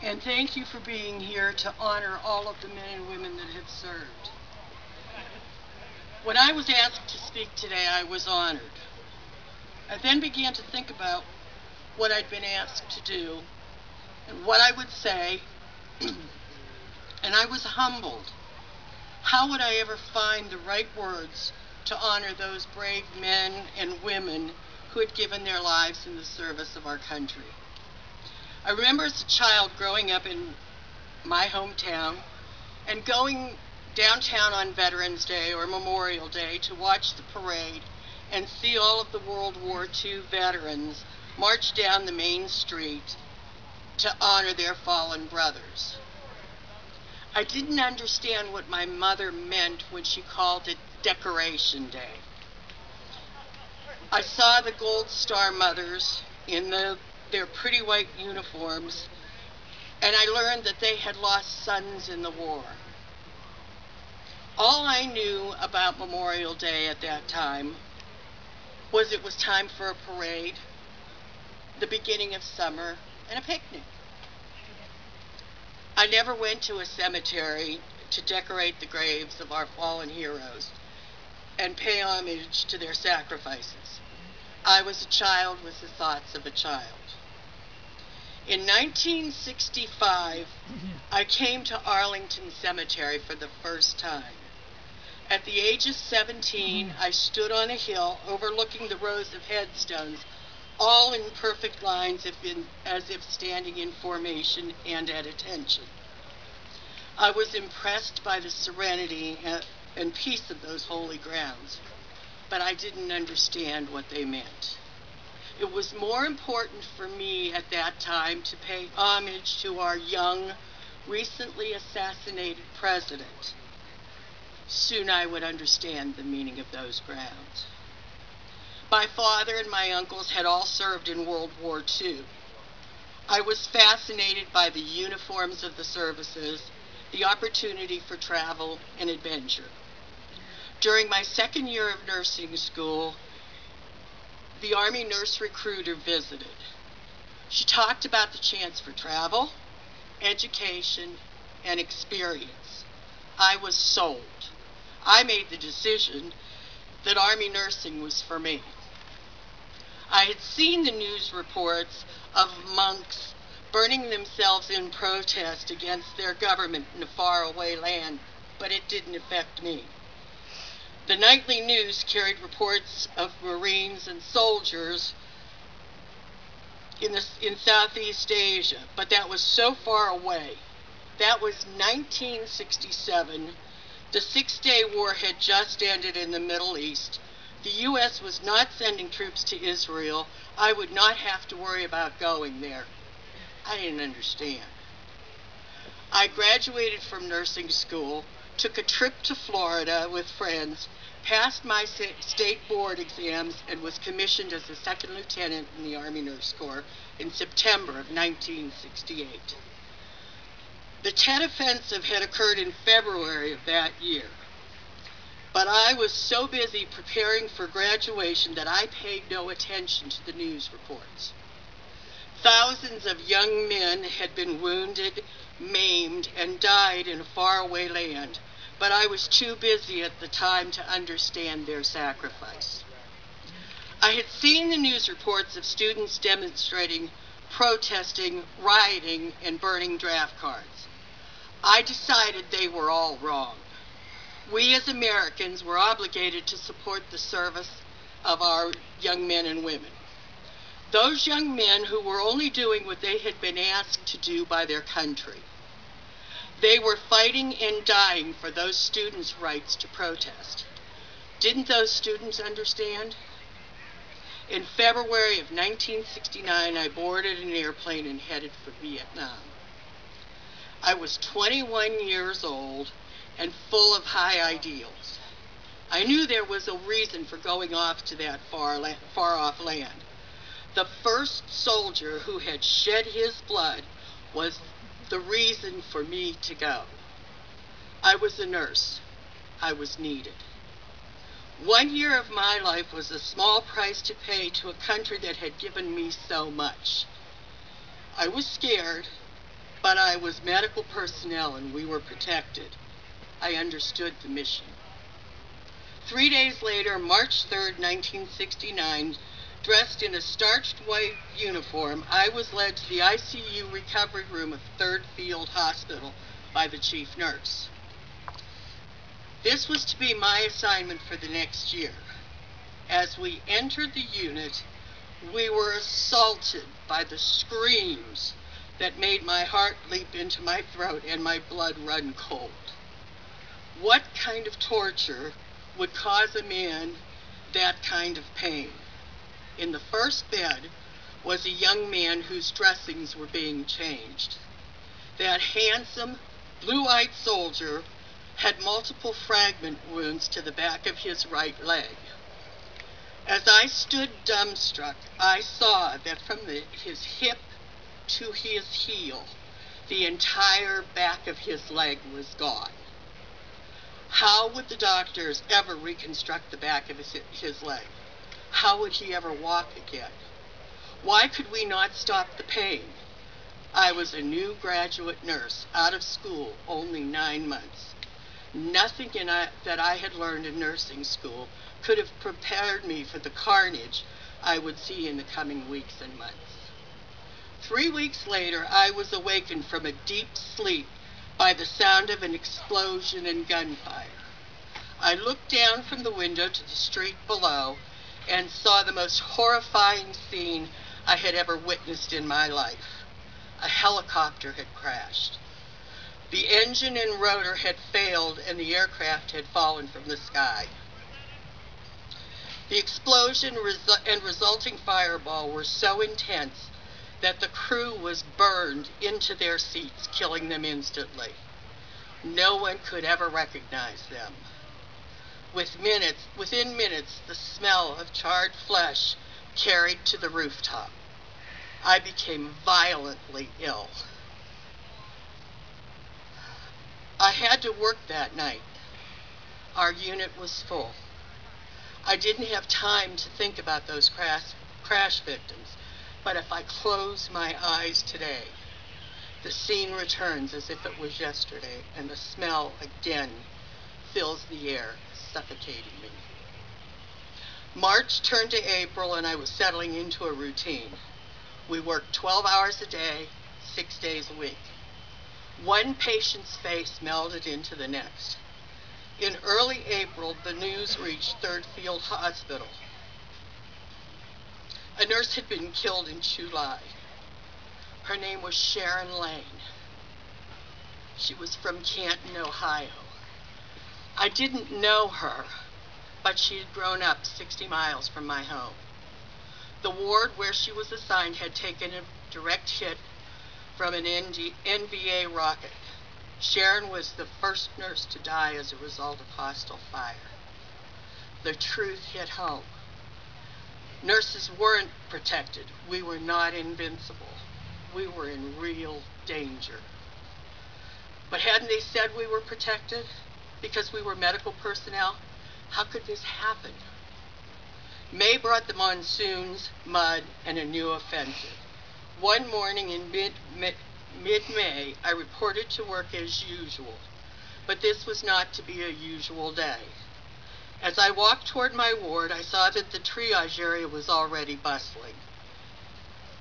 and thank you for being here to honor all of the men and women that have served. When I was asked to speak today, I was honored. I then began to think about what I'd been asked to do and what I would say, and I was humbled. How would I ever find the right words to honor those brave men and women who had given their lives in the service of our country? I remember as a child growing up in my hometown and going downtown on Veterans Day or Memorial Day to watch the parade and see all of the World War II veterans march down the main street to honor their fallen brothers. I didn't understand what my mother meant when she called it Decoration Day. I saw the Gold Star mothers in their pretty white uniforms, and I learned that they had lost sons in the war. All I knew about Memorial Day at that time was it was time for a parade, the beginning of summer, and a picnic. I never went to a cemetery to decorate the graves of our fallen heroes and pay homage to their sacrifices. I was a child with the thoughts of a child. In 1965, I came to Arlington Cemetery for the first time. At the age of 17, I stood on a hill overlooking the rows of headstones, all in perfect lines as if standing in formation and at attention. I was impressed by the serenity and peace of those holy grounds, but I didn't understand what they meant. It was more important for me at that time to pay homage to our young, recently assassinated president. Soon I would understand the meaning of those grounds. My father and my uncles had all served in World War II. I was fascinated by the uniforms of the services, the opportunity for travel and adventure. During my second year of nursing school, the Army nurse recruiter visited. She talked about the chance for travel, education, and experience. I was sold. I made the decision that Army nursing was for me. I had seen the news reports of monks burning themselves in protest against their government in a faraway land, but it didn't affect me. The nightly news carried reports of Marines and soldiers in Southeast Asia, but that was so far away. That was 1967. The Six-Day War had just ended in the Middle East. The U.S. was not sending troops to Israel. I would not have to worry about going there. I didn't understand. I graduated from nursing school, took a trip to Florida with friends, passed my state board exams, and was commissioned as a second lieutenant in the Army Nurse Corps in September of 1968. The Tet Offensive had occurred in February of that year, but I was so busy preparing for graduation that I paid no attention to the news reports. Thousands of young men had been wounded, maimed, and died in a faraway land, but I was too busy at the time to understand their sacrifice. I had seen the news reports of students demonstrating, protesting, rioting, and burning draft cards. I decided they were all wrong. We as Americans were obligated to support the service of our young men and women. Those young men who were only doing what they had been asked to do by their country. They were fighting and dying for those students' rights to protest. Didn't those students understand? In February of 1969, I boarded an airplane and headed for Vietnam. I was 21 years old and full of high ideals. I knew there was a reason for going off to that far-off land. The first soldier who had shed his blood was the reason for me to go. I was a nurse. I was needed. 1 year of my life was a small price to pay to a country that had given me so much. I was scared, but I was medical personnel and we were protected. I understood the mission. 3 days later, March 3rd, 1969, dressed in a starched white uniform, I was led to the ICU recovery room of 3rd Field Hospital by the chief nurse. This was to be my assignment for the next year. As we entered the unit, we were assaulted by the screams that made my heart leap into my throat and my blood run cold. What kind of torture would cause a man that kind of pain? In the first bed was a young man whose dressings were being changed. That handsome, blue-eyed soldier had multiple fragment wounds to the back of his right leg. As I stood dumbstruck, I saw that from his hip to his heel, the entire back of his leg was gone. How would the doctors ever reconstruct the back of his leg? How would he ever walk again? Why could we not stop the pain? I was a new graduate nurse, out of school, only 9 months. Nothing that I had learned in nursing school could have prepared me for the carnage I would see in the coming weeks and months. 3 weeks later, I was awakened from a deep sleep by the sound of an explosion and gunfire. I looked down from the window to the street below and saw the most horrifying scene I had ever witnessed in my life. A helicopter had crashed. The engine and rotor had failed and the aircraft had fallen from the sky. The explosion and resulting fireball were so intense that the crew was burned into their seats, killing them instantly. No one could ever recognize them. Within minutes, the smell of charred flesh carried to the rooftop. I became violently ill. I had to work that night. Our unit was full. I didn't have time to think about those crash victims, but if I close my eyes today, the scene returns as if it was yesterday, and the smell again fills the air, suffocating me. March turned to April, and I was settling into a routine. We worked 12 hours a day, 6 days a week. One patient's face melded into the next. In early April, the news reached 3rd Field Hospital. A nurse had been killed in July. Her name was Sharon Lane. She was from Canton, Ohio. I didn't know her, but she had grown up 60 miles from my home. The ward where she was assigned had taken a direct hit from an NVA rocket. Sharon was the first nurse to die as a result of hostile fire. The truth hit home. Nurses weren't protected. We were not invincible. We were in real danger. But hadn't they said we were protected because we were medical personnel? How could this happen? May brought the monsoons, mud, and a new offensive. One morning in mid-May, I reported to work as usual, but this was not to be a usual day. As I walked toward my ward, I saw that the triage area was already bustling.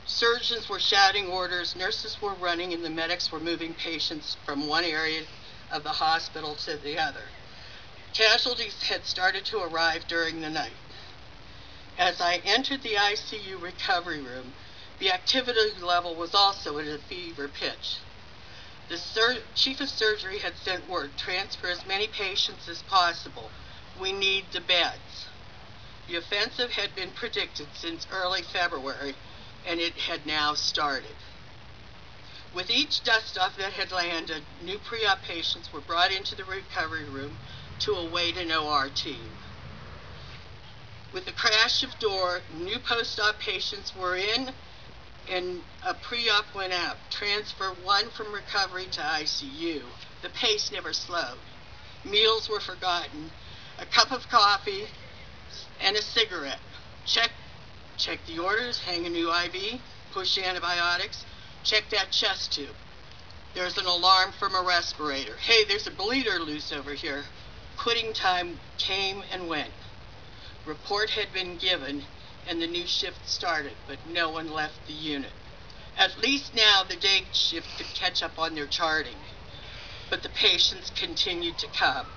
Surgeons were shouting orders, nurses were running, and the medics were moving patients from one area of the hospital to the other. Casualties had started to arrive during the night. As I entered the ICU recovery room, the activity level was also at a fever pitch. The chief of surgery had sent word, transfer as many patients as possible. We need the beds. The offensive had been predicted since early February, and it had now started. With each dust-off that had landed, new pre-op patients were brought into the recovery room to await an OR team. With the crash of door, new post-op patients were in, and a pre-op went out. Transfer 1 from recovery to ICU. The pace never slowed. Meals were forgotten. A cup of coffee and a cigarette. Check Check the orders, hang a new IV, push antibiotics, check that chest tube. There's an alarm from a respirator. Hey, there's a bleeder loose over here. Quitting time came and went. Report had been given, and the new shift started, but no one left the unit. At least now the day shift could catch up on their charting, but the patients continued to come.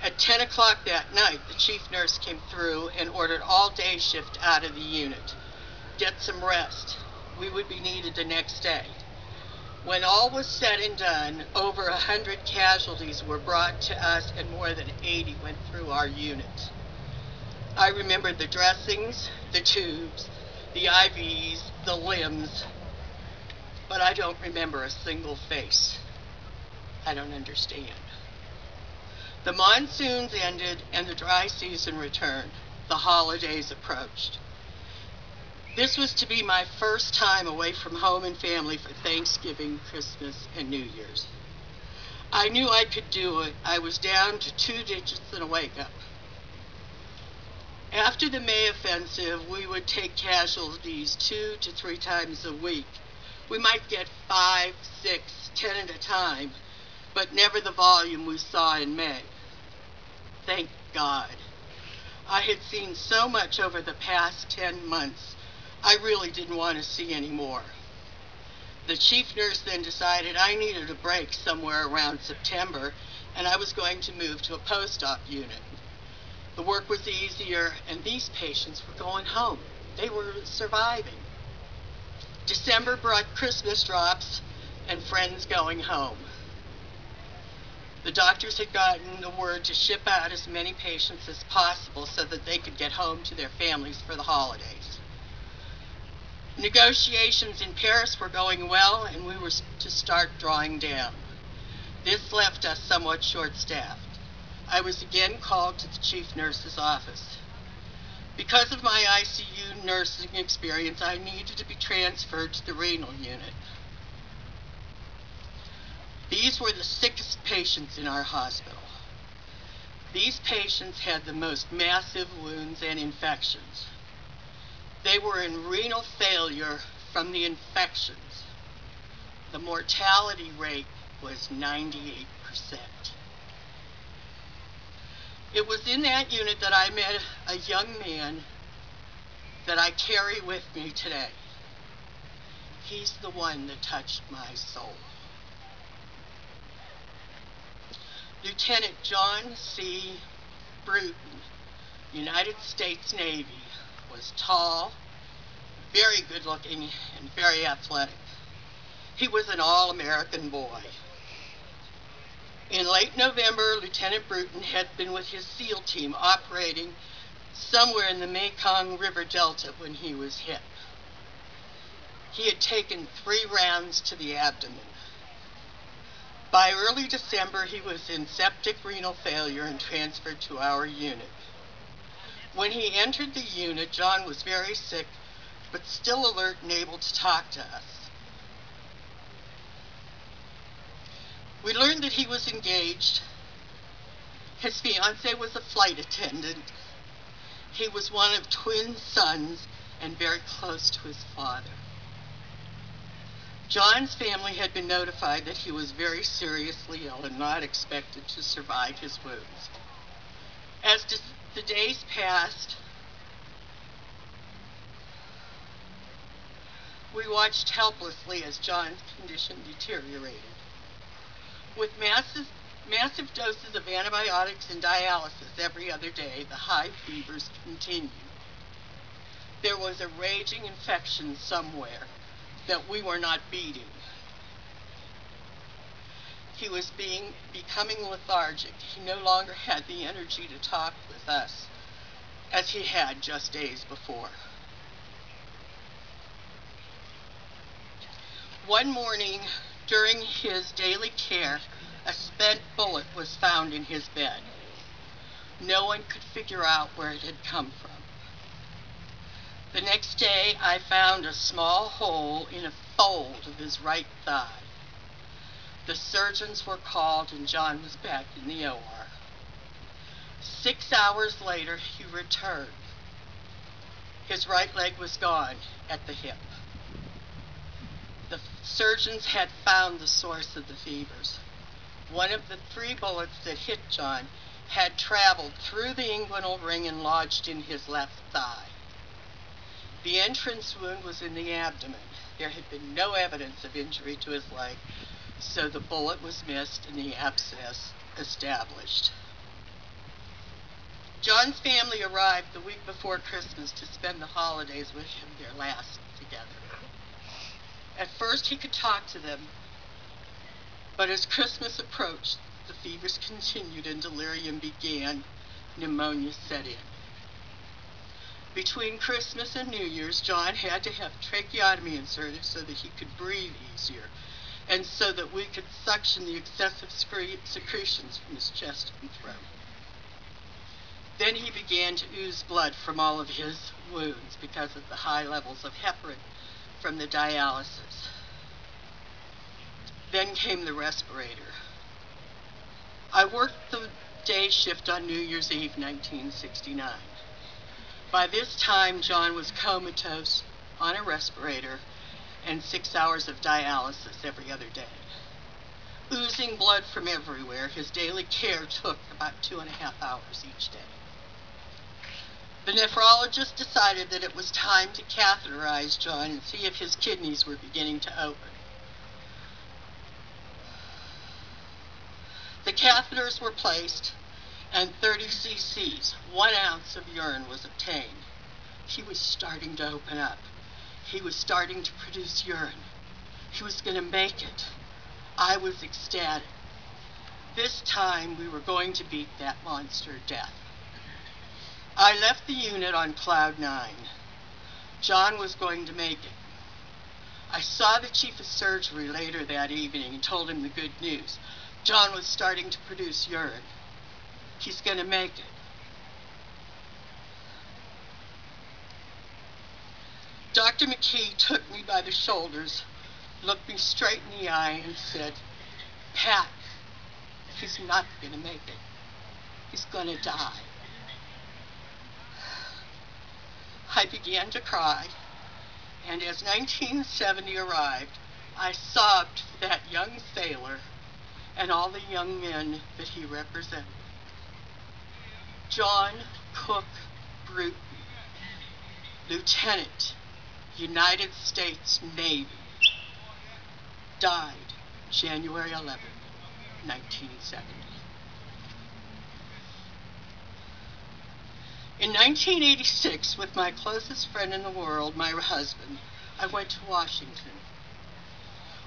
At 10 o'clock that night, the chief nurse came through and ordered all day shift out of the unit. Get some rest. We would be needed the next day. When all was said and done, over 100 casualties were brought to us and more than 80 went through our unit. I remember the dressings, the tubes, the IVs, the limbs, but I don't remember a single face. I don't understand. The monsoons ended and the dry season returned. The holidays approached. This was to be my first time away from home and family for Thanksgiving, Christmas, and New Year's. I knew I could do it. I was down to 2 digits and a wake-up. After the May offensive, we would take casualties 2 to 3 times a week. We might get 5, 6, 10 at a time, but never the volume we saw in May. Thank God. I had seen so much over the past 10 months, I really didn't want to see any more. The chief nurse then decided I needed a break somewhere around September, and I was going to move to a post-op unit. The work was easier, and these patients were going home. They were surviving. December brought Christmas drops and friends going home. The doctors had gotten the word to ship out as many patients as possible so that they could get home to their families for the holidays. Negotiations in Paris were going well, and we were to start drawing down. This left us somewhat short-staffed. I was again called to the chief nurse's office. Because of my ICU nursing experience, I needed to be transferred to the renal unit. These were the sickest patients in our hospital. These patients had the most massive wounds and infections. They were in renal failure from the infections. The mortality rate was 98%. It was in that unit that I met a young man that I carry with me today. He's the one that touched my soul. Lieutenant John C. Bruton, United States Navy, was tall, very good-looking, and very athletic. He was an all-American boy. In late November, Lieutenant Bruton had been with his SEAL team operating somewhere in the Mekong River Delta when he was hit. He had taken 3 rounds to the abdomen. By early December, he was in septic renal failure and transferred to our unit. When he entered the unit, John was very sick, but still alert and able to talk to us. We learned that he was engaged. His fiancée was a flight attendant. He was one of twin sons and very close to his father. John's family had been notified that he was very seriously ill and not expected to survive his wounds. As the days passed, we watched helplessly as John's condition deteriorated. With massive doses of antibiotics and dialysis every other day, the high fevers continued. There was a raging infection somewhere that we were not beating. He was becoming lethargic. He no longer had the energy to talk with us as he had just days before. One morning, during his daily care, a spent bullet was found in his bed. No one could figure out where it had come from. The next day, I found a small hole in a fold of his right thigh. The surgeons were called and John was back in the OR. 6 hours later, he returned. His right leg was gone at the hip. The Surgeons had found the source of the fevers. One of the 3 bullets that hit John had traveled through the inguinal ring and lodged in his left thigh. The entrance wound was in the abdomen. There had been no evidence of injury to his leg, so the bullet was missed and the abscess established. John's family arrived the week before Christmas to spend the holidays with him, their last together. At first he could talk to them, but as Christmas approached, the fevers continued and delirium began. Pneumonia set in. Between Christmas and New Year's, John had to have tracheotomy inserted so that he could breathe easier, and so that we could suction the excessive secretions from his chest and throat. Then he began to ooze blood from all of his wounds because of the high levels of heparin from the dialysis. Then came the respirator. I worked the day shift on New Year's Eve, 1969. By this time, John was comatose, on a respirator, and 6 hours of dialysis every other day. Oozing blood from everywhere, his daily care took about 2.5 hours each day. The nephrologist decided that it was time to catheterize John and see if his kidneys were beginning to open. The catheters were placed, and 30 cc's, 1 ounce of urine was obtained. He was starting to open up. He was starting to produce urine. He was going to make it. I was ecstatic. This time we were going to beat that monster death. I left the unit on cloud 9. John was going to make it. I saw the chief of surgery later that evening and told him the good news. John was starting to produce urine. He's going to make it. Dr. McKee took me by the shoulders, looked me straight in the eye, and said, "Pat, he's not going to make it. He's going to die." I began to cry, and as 1970 arrived, I sobbed for that young sailor and all the young men that he represented. John Cook Bruton, Lieutenant, United States Navy, died January 11, 1970. In 1986, with my closest friend in the world, my husband, I went to Washington.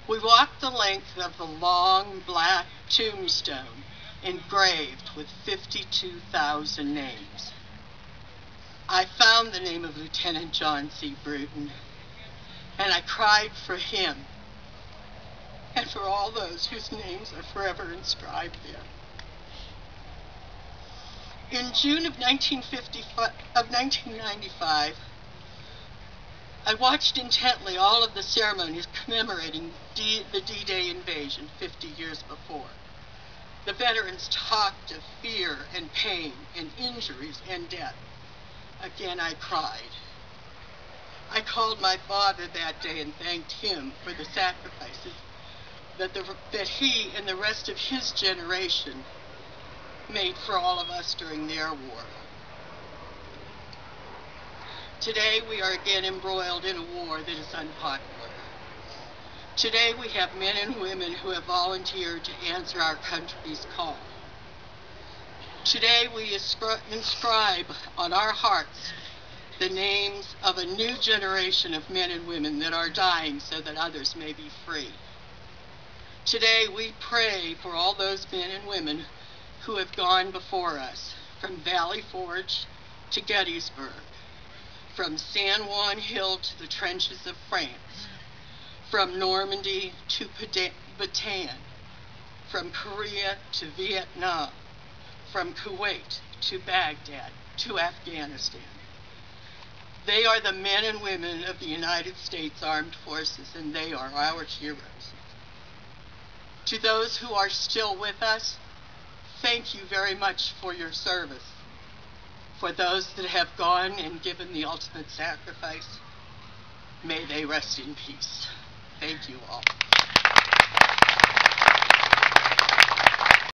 We walked the length of the long black tombstone engraved with 52,000 names. I found the name of Lieutenant John C. Bruton, and I cried for him and for all those whose names are forever inscribed there. In June of 1995, I watched intently all of the ceremonies commemorating the D-Day invasion 50 years before. The veterans talked of fear and pain and injuries and death. Again, I cried. I called my father that day and thanked him for the sacrifices that he and the rest of his generation made for all of us during their war. Today we are again embroiled in a war that is unpopular. Today we have men and women who have volunteered to answer our country's call. Today we inscribe on our hearts the names of a new generation of men and women that are dying so that others may be free. Today we pray for all those men and women who have gone before us, from Valley Forge to Gettysburg, from San Juan Hill to the trenches of France, from Normandy to Bataan, from Korea to Vietnam, from Kuwait to Baghdad to Afghanistan. They are the men and women of the United States Armed Forces, and they are our heroes. To those who are still with us, thank you very much for your service. For those that have gone and given the ultimate sacrifice, may they rest in peace. Thank you all.